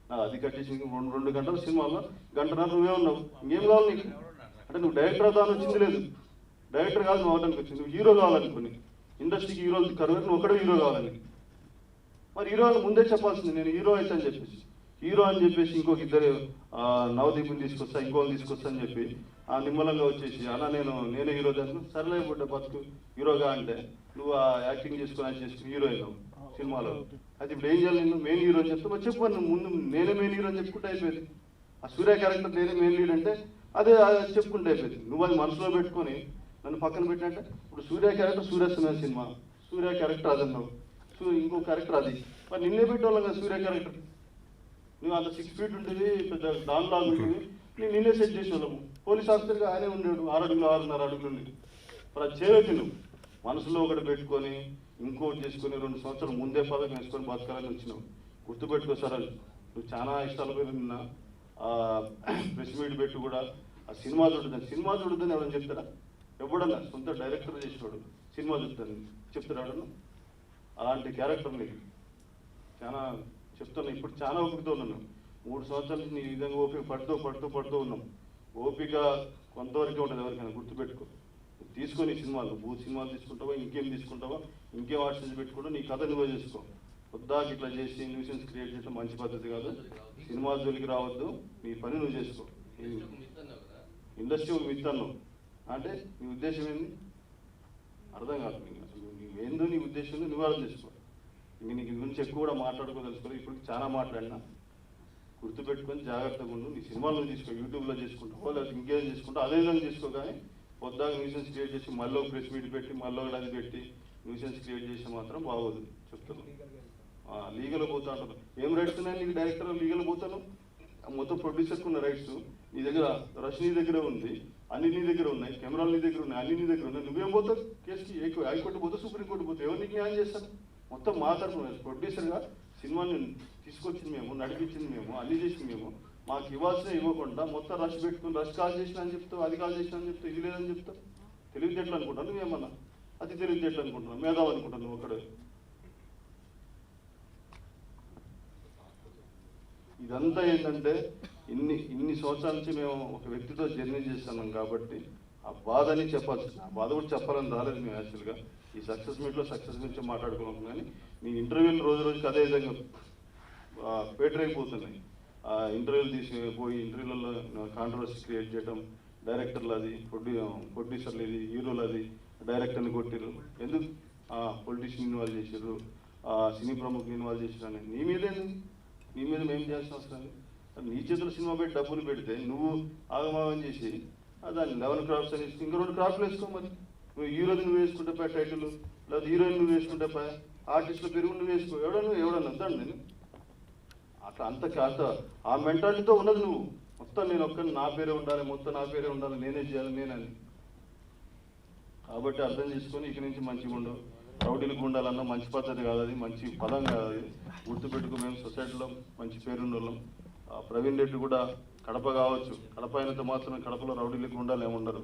నాకు అది కట్టేసి 2 గంటల సినిమాలో గంటన్నర నువ్వే ఉన్నావు. ఇంకేం కావాలి నీకు? అంటే నువ్వు డైరెక్టర్ అవుతాను వచ్చింది లేదు, డైరెక్టర్ కాదు నువ్వు అవడానికి వచ్చింది. నువ్వు హీరో కావాలనుకుని, ఇండస్ట్రీకి హీరోలు కరువు, నువ్వు ఒకటే హీరో కావాలని. మరి హీరో అని ముందే చెప్పాల్సింది, నేను హీరో అయితే అని చెప్పేసి. హీరో అని చెప్పేసి ఇంకొక ఇద్దరు నవదీపుని తీసుకొస్తా, ఇంకోని తీసుకొస్తా అని చెప్పి నిమ్మలంగా వచ్చేసి అలా నేనే హీరో చేస్తాను. సరేలే పుట్ట బతుకు హీరోగా అంటే నువ్వు ఆ యాక్టింగ్ చేసుకుని అది చేసుకుని హీరో అయినావు సినిమాలో. అయితే ఇప్పుడు ఏం చేయాలి? నేను మెయిన్ హీరో అని చెప్తా, మరి చెప్పు. నువ్వు ముందు నేనే మెయిన్ హీరో అని చెప్పుకుంటే అయిపోయింది. ఆ సూర్య క్యారెక్టర్ నేనే మెయిన్ లీడ్ అంటే అదే చెప్పుకుంటే అయిపోయింది. నువ్వు అది మనసులో పెట్టుకొని నన్ను పక్కన పెట్టినట్టే. ఇప్పుడు సూర్య క్యారెక్టర్ సూర్యస్తున్న సినిమా, సూర్య క్యారెక్టర్ అది అన్నావు, ఇంకో క్యారెక్టర్ అది. మరి నిన్నే పెట్టేవాళ్ళం కదా సూర్య క్యారెక్టర్. నువ్వు అంత 6 feet ఉంటుంది, పెద్ద దానిలాగా ఉంటుంది, నిన్నే సెట్ చేసేవాళ్ళము. పోలీస్ ఆఫీసర్గా ఆయనే ఉండేవాడు, 6 అడుగులు 6.5 అడుగులు ఉంది. మరి అది చేయవచ్చు. నువ్వు మనసులో ఒకటి పెట్టుకొని ఇంకోటి చేసుకొని 2 సంవత్సరాలు ముందే పదకం వేసుకొని బతకాలని వచ్చినావు. గుర్తుపెట్టుకో సార్, నువ్వు చాలా ఇష్టాల పేరు నిన్న ప్రెస్ మీట్ పెట్టి కూడా ఆ సినిమా చూడదని ఎవరైనా చెప్తారా? ఎవడన్నా సొంత డైరెక్టర్ చేసినాడు సినిమా చూద్దాన్ని చెప్తాడు? అలాంటి క్యారెక్టర్ నీకు చాలా చెప్తున్నా. ఇప్పుడు చాలా ఓపికతో ఉన్నాను. 3 సంవత్సరాల నుంచి నీ విధంగా ఓపిక పడుతూ ఉన్నాం. ఓపిక కొంతవరకే ఉంటుంది ఎవరికైనా. గుర్తుపెట్టుకో, తీసుకొని సినిమాలు భూత్ సినిమాలు తీసుకుంటావా, ఇంకేం తీసుకుంటావా, ఇంకేం ఆర్టిస్ట్ పెట్టుకుంటావు, నీ కథ నువ్వే చేసుకో. వద్దాకి ఇట్లా చేసి న్యూసెన్స్ క్రియేట్ చేయడం మంచి పద్ధతి కాదు. సినిమా జోలికి రావద్దు, నీ పని నువ్వు చేసుకో. ఇండస్ట్రీ ఒక మిత్ అన్నావు అంటే నీ ఉద్దేశం ఏంది? అర్థం కాదు. నువ్వేందో నీ ఉద్దేశం నువ్వు అర్థం చేసుకో. నీకు గురించి ఎక్కువ కూడా మాట్లాడుకోదలుచుకోవాలి. ఇప్పుడు చాలా మాట్లాడినా గుర్తుపెట్టుకొని జాగ్రత్తగా ఉండు. నీ సినిమాలు తీసుకో, యూట్యూబ్లో చేసుకుంటావు, లేదా ఇంకేం చేసుకుంటావు అదే విధంగా చేసుకో. కానీ పొద్దాక న్యూసెన్స్ క్రియేట్ చేసి మళ్ళీ ప్రెస్ మీట్ పెట్టి మళ్ళీ అది పెట్టి న్యూసెన్స్ క్రియేట్ చేసి మాత్రం బాగోదు చెప్తున్నాను. లీగల్ పోతా అంటారు. ఏం రైట్స్ ఉన్నాయి నీకు? డైరెక్టర్ లీగల్ పోతాను, మొత్తం ప్రొడ్యూసర్కి ఉన్న రైట్స్ నీ దగ్గర, రష్ నీ దగ్గర ఉంది, అన్ని నీ దగ్గర ఉన్నాయి, కెమెరాలు నీ దగ్గర ఉన్నాయి, అన్ని నీ దగ్గర ఉన్నాయి. నువ్వేం పోతావు కేసుకి? హైకోర్టు పోతావు, సుప్రీంకోర్టు పోతావు. ఎవరు నీకు న్యాయం చేస్తారు? మొత్తం మా తరఫున ప్రొడ్యూసర్గా సినిమాని తీసుకొచ్చింది మేము, నడిపించింది మేము, అన్ని చేసింది మేము. మాకు ఇవ్వాల్సిన ఇవ్వకుండా మొత్తం రష్ పెట్టుకుని రష్ కాల్ చేసిన అని చెప్తావు, అది కాల్ చేసిన అని చెప్తావు, ఇది లేదని చెప్తావు. తెలివితేటలు అనుకుంటాను నువ్వేమన్నా? అది తెలివితేటలు అనుకుంటున్నావు, మేధావు అనుకుంటాను నువ్వు ఒకడే. ఇదంతా ఏంటంటే ఇన్ని సంవత్సరాల నుంచి మేము ఒక వ్యక్తితో జర్నీ చేస్తున్నాం కాబట్టి ఆ బాధని చెప్పాల్సింది. ఆ బాధ కూడా చెప్పాలని రాలేదు మేము యాక్చువల్గా. ఈ సక్సెస్ గురించి మాట్లాడుకున్నాం. కానీ నీ ఇంటర్వ్యూలు రోజుకి అదే విధంగా పేటరైపోతున్నాయి. ఇంటర్వ్యూలు తీసుకుపోయి ఇంటర్వ్యూలలో కాంట్రవర్సీ క్రియేట్ చేయడం, డైరెక్టర్లు అది, ప్రొడ్యూసర్లు ఇది, హీరోలు అది, డైరెక్టర్ని కొట్టిరు, ఎందుకు పొలిటీషియన్ ఇన్వాల్వ్ చేసారు, సినీ ప్రముఖులు ఇన్వాల్వ్ చేసారు. నీ మీదేంది? నీ మీద మేము చేస్తాం అసలు. నీ చేతులు సినిమా పెట్టి డబ్బులు పెడితే నువ్వు ఆగమాగం చేసి దాన్ని 11 క్రాఫ్ట్స్ అని ఇంకా 2 క్రాఫ్ట్లు వేసుకో. మరి నువ్వు హీరోని నువ్వు వేసుకుంటే పై టైటిల్, లేదా హీరోయిన్ నువ్వు వేసుకుంటే పై ఆర్టిస్టుల పెరుగు నువ్వు వేసుకో. ఎవడన్నా వద్దాను నేను అట్లా అంత ఆ మెంటాలిటీతో ఉన్నది నువ్వు. మొత్తం నేను ఒక్కరిని నా పేరే ఉండాలి, మొత్తం నా పేరే ఉండాలి, నేనే చేయాలి నేనని. కాబట్టి అర్థం చేసుకొని ఇక నుంచి మంచిగా ఉండవు. రౌడీలకు ఉండాలన్నా మంచి పద్ధతి కాదు, అది మంచి పదం కాదు. అది గుర్తుపెట్టుకు. మేము సొసైటీలో మంచి పేరున్న వాళ్ళం. ప్రవీణ్ రెడ్డి కూడా కడప కావచ్చు, కడప అయినంత మాత్రం కడపలో రౌడీలకు ఉండాలి ఏముండరు.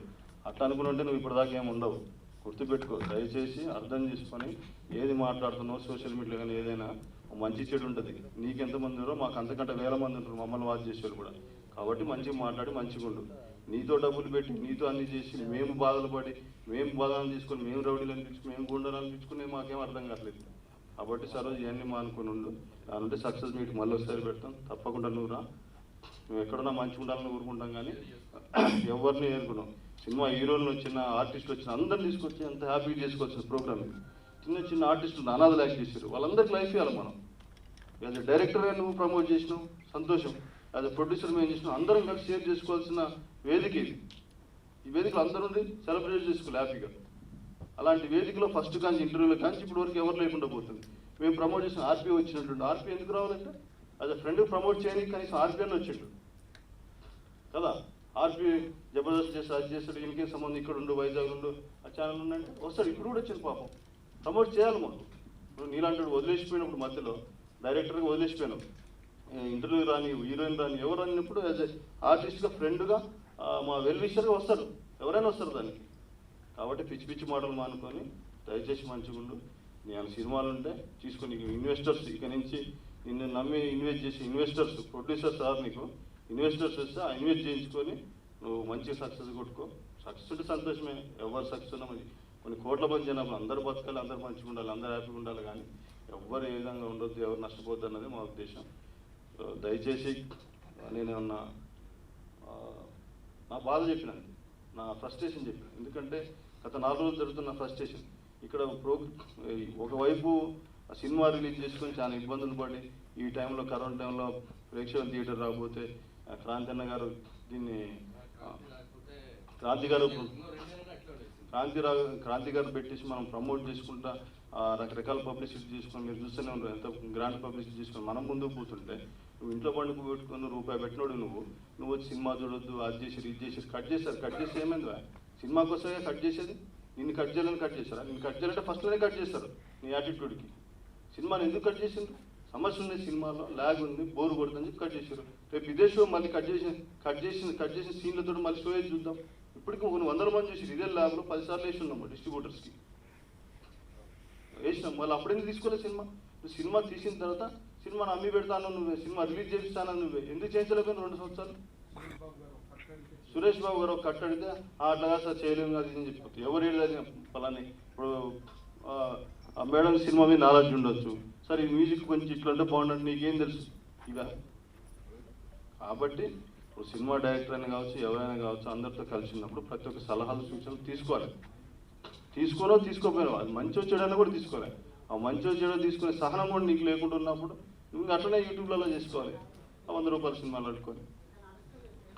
అట్లా అనుకుంటే నువ్వు ఇప్పటిదాకా ఏమి ఉండవు. గుర్తుపెట్టుకో, దయచేసి అర్థం చేసుకొని ఏది మాట్లాడుతున్నావు సోషల్ మీడియా కానీ ఏదైనా మంచి చెడు ఉంటుంది. నీకెంతమంది ఉన్నారో మాకు అంతకంటే వేల మంది ఉంటారు మమ్మల్ని వాచ్ చేసేవాళ్ళు కూడా. కాబట్టి మంచిగా మాట్లాడి మంచిగా ఉండు. నీతో డబ్బులు పెట్టి నీతో అన్ని చేసి మేము బాధలు పడి మేము బాధలు తీసుకొని మేము రౌడీలు అనిపించుకుని మేము గుండెలు అనిపించుకుని మాకేం అర్థం కావట్లేదు. కాబట్టి సరోజు ఇవన్నీ మానుకొని ఉండు. అంటే సక్సెస్ మీట్ మళ్ళీ ఒకసారి పెడతాం, తప్పకుండా నువ్వు రా. నువ్వు ఎక్కడున్నా మంచిగా ఉండాలని ఊరుకుంటాం కానీ ఎవరిని ఏరుకున్నాం. సినిమా హీరోలు వచ్చిన ఆర్టిస్టులు వచ్చిన అందరిని తీసుకొచ్చి అంత హ్యాపీగా చేసుకోవచ్చు ప్రోగ్రామ్. చిన్న చిన్న ఆర్టిస్టులు అనాథలు యాక్ట్ చేశారు, వాళ్ళందరికీ లైఫ్ ఇవ్వాలి మనం. యాజ్ ఎ డైరెక్టర్గా నువ్వు ప్రమోట్ చేసినావు, సంతోషం. యాజ్ ఎ ప్రొడ్యూసర్ మేము చేసినాం, అందరం కలిసి షేర్ చేసుకోవాల్సిన వేదిక ఇది. ఈ వేదికలో అందరూ సెలబ్రేట్ చేసుకోవాలి హ్యాపీగా. అలాంటి వేదికలో ఫస్ట్ కానీ ఇంటర్వ్యూలో కానీ ఇప్పటి వరకు ఎవరు లేకుండా పోతుంది. మేము ప్రమోట్ చేసిన ఆర్పీ వచ్చినట్టు. ఆర్పీ ఎందుకు రావాలంటే యాజ్ అ ఫ్రెండ్ ప్రమోట్ చేయడానికి కనీసం ఆర్పీ అని వచ్చిండు కదా. ఆర్పీ జబర్దస్త్ చేసి అది చేస్తాడు, ఇంకేం సంబంధం ఇక్కడ ఉండు, వైజాగ్ ఉండు, ఆ ఛానల్ ఉండంటే వస్తాడు. ఇప్పుడు కూడా వచ్చింది పాపం. ప్రమోట్ చేయాలి మాకు. ఇప్పుడు నీలాంటి వదిలేసిపోయినప్పుడు మధ్యలో డైరెక్టర్గా వదిలేసిపోయినాం, ఇంటర్వ్యూ రాని హీరోయిన్ రాని ఎవరు అన్నప్పుడు యాజ్ ఎ ఆర్టిస్ట్గా ఫ్రెండ్గా మా వెల్ విషర్గా వస్తారు, ఎవరైనా వస్తారు దానికి. కాబట్టి పిచ్చి పిచ్చి మాటలు మానుకొని దయచేసి మంచిగా ఉండు. నేను సినిమాలు ఉంటే తీసుకొని ఇన్వెస్టర్స్ ఇక నుంచి నిన్ను నమ్మి ఇన్వెస్ట్ చేసి ఇన్వెస్టర్స్ ప్రొడ్యూసర్స్ సార్ నీకు ఇన్వెస్టర్స్ వస్తే ఆ ఇన్వెస్ట్ చేయించుకొని నువ్వు మంచి సక్సెస్ కొట్టుకో. సక్సెస్ ఉంటే సంతోషమే, ఎవరు సక్సెస్ ఉన్నా మంచి. కొన్ని కోట్ల మంది జనాభా అందరూ బతకాలి, అందరూ మంచిగా ఉండాలి, అందరూ హ్యాపీగా ఉండాలి. కానీ ఎవరు ఏ విధంగా ఉండొద్దు, ఎవరు నష్టపోద్దు అన్నది మా ఉద్దేశం. దయచేసి నేను నా బాధ చెప్పినాను, నా ఫ్రస్ట్రేషన్ చెప్పినాను. ఎందుకంటే గత 4 రోజులు జరుగుతున్న ఫ్రస్ట్రేషన్. ఇక్కడ ఒకవైపు సినిమా రిలీజ్ చేసుకొని చాలా ఇబ్బందులు పడి ఈ టైంలో కరోనా టైంలో ప్రేక్షకుల థియేటర్ రాకపోతే క్రాంతి గారు దీన్ని క్రాంతి గారు పెట్టేసి మనం ప్రమోట్ చేసుకుంటా రకరకాల పబ్లిసిటీ చేసుకొని మీరు చూస్తూనే ఉంటారు. ఎంత గ్రాండ్ పబ్లిసిటీ చేసుకొని మనం ముందుకు పోతుంటే నువ్వు ఇంట్లో పండుగ పెట్టుకుని రూపాయి పెట్టినోడు నువ్వు వచ్చి సినిమా చూడొద్దు, అది చేసి ఇది చేసి కట్ చేస్తారు. కట్ చేసి ఏమైందిరా? సినిమా కోసమే కట్ చేసేది. నిన్ను కట్ చేయాలని కట్ చేస్తారా? నిన్ను కట్ చేయాలంటే ఫస్ట్లోనే కట్ చేస్తారు నీ యాటిట్యూడ్కి. సినిమాని ఎందుకు కట్ చేసిండ్రు? సమస్య ఉంది సినిమాలో, ల్యాగ్ ఉంది, బోరు కొడుతుందని చెప్పి కట్ చేశారు. రేపు ఇదే షో మళ్ళీ కట్ చేసిన సీన్లతో మళ్ళీ షో వేసి చూద్దాం. ఇప్పటికీ కొన్ని 100 మంది చూసి ఇదే ల్యాబ్లో 10 సార్లు వేసి ఉన్నాము డిస్ట్రిబ్యూటర్స్కి వేసినాం. మళ్ళీ అప్పుడెందుకు తీసుకోలేదు సినిమా? నువ్వు సినిమా తీసిన తర్వాత సినిమాను అమ్మి పెడతాను నువ్వే, సినిమా రిలీజ్ చేపిస్తాను నువ్వే, ఎందుకు చేయించలేకపోయినా 2 సంవత్సరాలు? సురేష్ బాబు గారు ఒక కట్ అడిగితే అట్లాగా సార్ చేయలేము అది అని చెప్పి ఎవరు ఏది పలాని. ఇప్పుడు మేడం సినిమా మీద నాలెడ్జ్ ఉండొచ్చు, సరే ఈ మ్యూజిక్ కొంచెం ఇట్లంటే బాగుంటుంది, నీకేం తెలుసు ఇక. కాబట్టి ఇప్పుడు సినిమా డైరెక్టర్ అయినా కావచ్చు, ఎవరైనా కావచ్చు, అందరితో కలిసి ఉన్నప్పుడు ప్రతి ఒక్క సలహాలు సూచనలు తీసుకోవాలి. తీసుకోపోయినావు అది మంచి చెడైనా కూడా తీసుకోవాలి. ఆ మంచి చెడు తీసుకునే సహనం కూడా నీకు లేకుండా ఉన్నప్పుడు నువ్వు అట్లనే యూట్యూబ్లలో చేసుకోవాలి 100 రూపాయల సినిమాలు అడుకొని.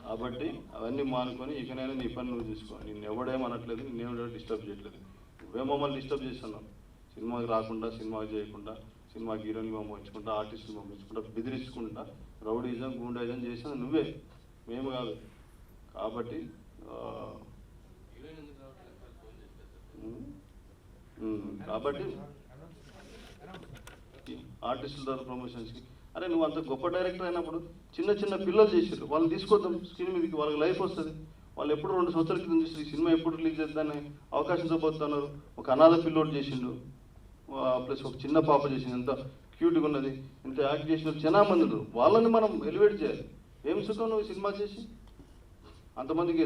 కాబట్టి అవన్నీ మానుకొని ఇకనైనా నీ పని నువ్వు చూసుకో. నిన్ను ఎవడేమనట్లేదు, నిన్నేమో డిస్టర్బ్ చేయట్లేదు. నువ్వే మమ్మల్ని డిస్టర్బ్ చేస్తున్నావు. సినిమాకి రాకుండా, సినిమాకి చేయకుండా, సినిమాకి హీరోయిన్ పంపించుకుంటా, ఆర్టిస్టులు పంపించుకుంటా, బెదిరించుకుంటా, రౌడీజం గూండాయిజం చేసిన నువ్వే, మేము కాదు. కాబట్టి ఆర్టిస్టుల ద్వారా ప్రమోషన్స్కి అరే నువ్వు అంత గొప్ప డైరెక్టర్ అయినప్పుడు చిన్న చిన్న పిల్లలు చేసారు, వాళ్ళని తీసుకొద్దాం స్క్రీన్ మీదకి, వాళ్ళకి లైఫ్ వస్తుంది. వాళ్ళు ఎప్పుడు 2 సంవత్సరాల క్రితం చూసి ఈ సినిమా ఎప్పుడు రిలీజ్ చేద్దాన్ని అవకాశం చూపోతున్నారు. ఒక అనాథ పిల్లోడు చేసిండు, ప్లస్ ఒక చిన్న పాప చేసింది, ఎంత క్యూట్గా ఉన్నది, ఇంత యాక్ట్ చేసిన చాలా మంది ఉన్నారు. వాళ్ళని మనం ఎలివేట్ చేయాలి. ఏం సుఖం నువ్వు సినిమా చేసి అంతమందికి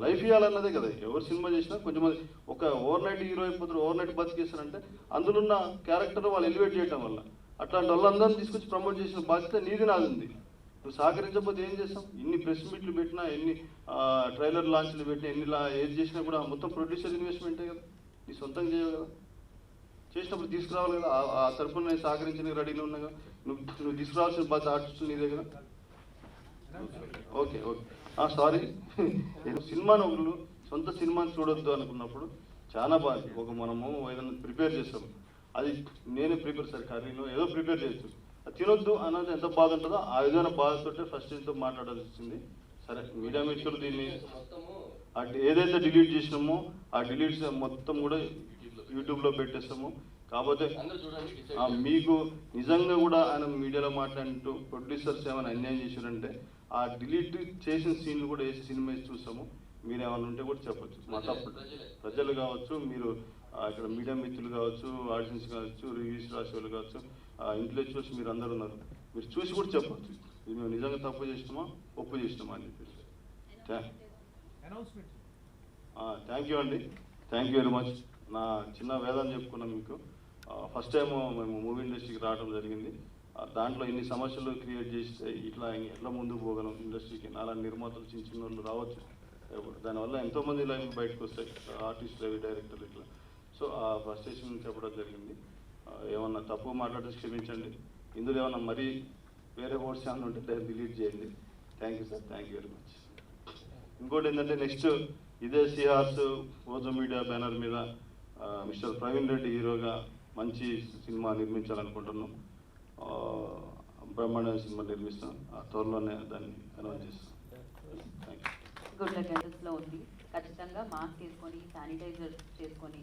లైఫ్ ఇవ్వాలన్నదే కదా. ఎవరు సినిమా చేసినా కొంచెంమంది ఒక ఓవర్ నైట్ హీరో అయిపోతారు, ఓవర్ నైట్ బతికేస్తారంటే అందులో ఉన్న క్యారెక్టర్ వాళ్ళు ఎలివేట్ చేయడం వల్ల. అట్లాంటి వాళ్ళందరినీ తీసుకొచ్చి ప్రమోట్ చేసిన బాధ్యత నీది నాది ఉంది. నువ్వు సహకరించకపోతే ఏం చేస్తాం? ఇన్ని ప్రెస్ మీట్లు పెట్టినా, ఎన్ని ట్రైలర్ లాంచ్లు పెట్టినా, ఎన్ని ఏది చేసినా కూడా మొత్తం ప్రొడ్యూసర్ ఇన్వెస్ట్మెంటే కదా, నీ సొంతంగా చేయవు కదా. చేసినప్పుడు తీసుకురావాలి కదా. ఆ తరపున నేను సహకరించిన రెడీలో ఉన్నాగా. నువ్వు తీసుకురావాల్సిన బాధ్యత ఆర్టిస్టులు నీ దగ్గర. Okay sorry. సినిమాను ఒకళ్ళు సొంత సినిమాని చూడొద్దు అనుకున్నప్పుడు చాలా బాగా ఒక మనము ఏదైనా ప్రిపేర్ చేస్తాము, అది నేనే ప్రిపేర్ సార్ కర్రీలో ఏదో ప్రిపేర్ చేయొచ్చు, అది తినొద్దు అన్నది ఎంత బాధ ఉంటుందో ఆ విధమైన బాధతో ఫస్ట్ ఇంతో మాట్లాడాల్సి వచ్చింది. సరే మీడియా మిత్రులు దీన్ని ఏదైతే డిలీట్ చేసినామో ఆ డిలీట్స్ మొత్తం కూడా యూట్యూబ్లో పెట్టేస్తాము. కాకపోతే మీకు నిజంగా కూడా ఆయన మీడియాలో మాట్లాడుతూ ప్రొడ్యూసర్స్ ఏమైనా అన్యాయం చేశారంటే ఆ డిలీట్ చేసిన సీన్లు కూడా వేసి సినిమా వేసి చూసాము. మీరు ఏమైనా ఉంటే కూడా చెప్పొచ్చు. మా తప్పు ప్రజలు కావచ్చు, మీరు ఇక్కడ మీడియా మిత్రులు కావచ్చు, ఆడియన్స్ కావచ్చు, రివ్యూస్ రాసే వాళ్ళు కావచ్చు, ఇంటలెక్చువల్స్ మీరు అందరు ఉన్నారు. మీరు చూసి కూడా చెప్పొచ్చు ఇది మేము నిజంగా తప్పు చేసినామా ఒప్పు చేసినామా అని చెప్పేసి. థ్యాంక్ యూ అండి, థ్యాంక్ యూ వెరీ మచ్. నా చిన్న వేదాన్ని చెప్పుకున్నాం మీకు. ఫస్ట్ టైం మేము మూవీ ఇండస్ట్రీకి రావడం జరిగింది. దాంట్లో ఇన్ని సమస్యలు క్రియేట్ చేస్తే ఇట్లా ఎట్లా ముందుకు పోగలం ఇండస్ట్రీకి. నాలా నిర్మాతలు చిన్న చిన్న వాళ్ళు రావచ్చు, దానివల్ల ఎంతోమంది లైఫ్ బయటకు వస్తాయి, ఆర్టిస్టులు అవి డైరెక్టర్లు ఇట్లా. సో ఆ ఫ్రస్ట్రేషన్ చెప్పడం జరిగింది. ఏమన్నా తప్పు మాట్లాడితే క్షమించండి. ఇందులో ఏమన్నా మరీ వేరే వర్డ్స్ ఏమన్నా ఉంటే దాన్ని డిలీట్ చేయండి. Thank you sir, thank you very much. ఇంకోటి ఏంటంటే నెక్స్ట్ ఇదే సిఆర్స్ ఓజో మీడియా బ్యానర్ మీద మిస్టర్ ప్రవీణ్ రెడ్డి హీరోగా మంచి సినిమా నిర్మించాలనుకుంటున్నాం. బ్రహ్మాండ సినిమా నిర్మిస్తాం. త్వరలోనే దాన్ని అనౌన్స్ చేస్తాం. Thank you. గుడ్ లక్ లో ఉంది. ఖచ్చితంగా మాస్క్ వేసుకొని శానిటైజర్ చేసుకొని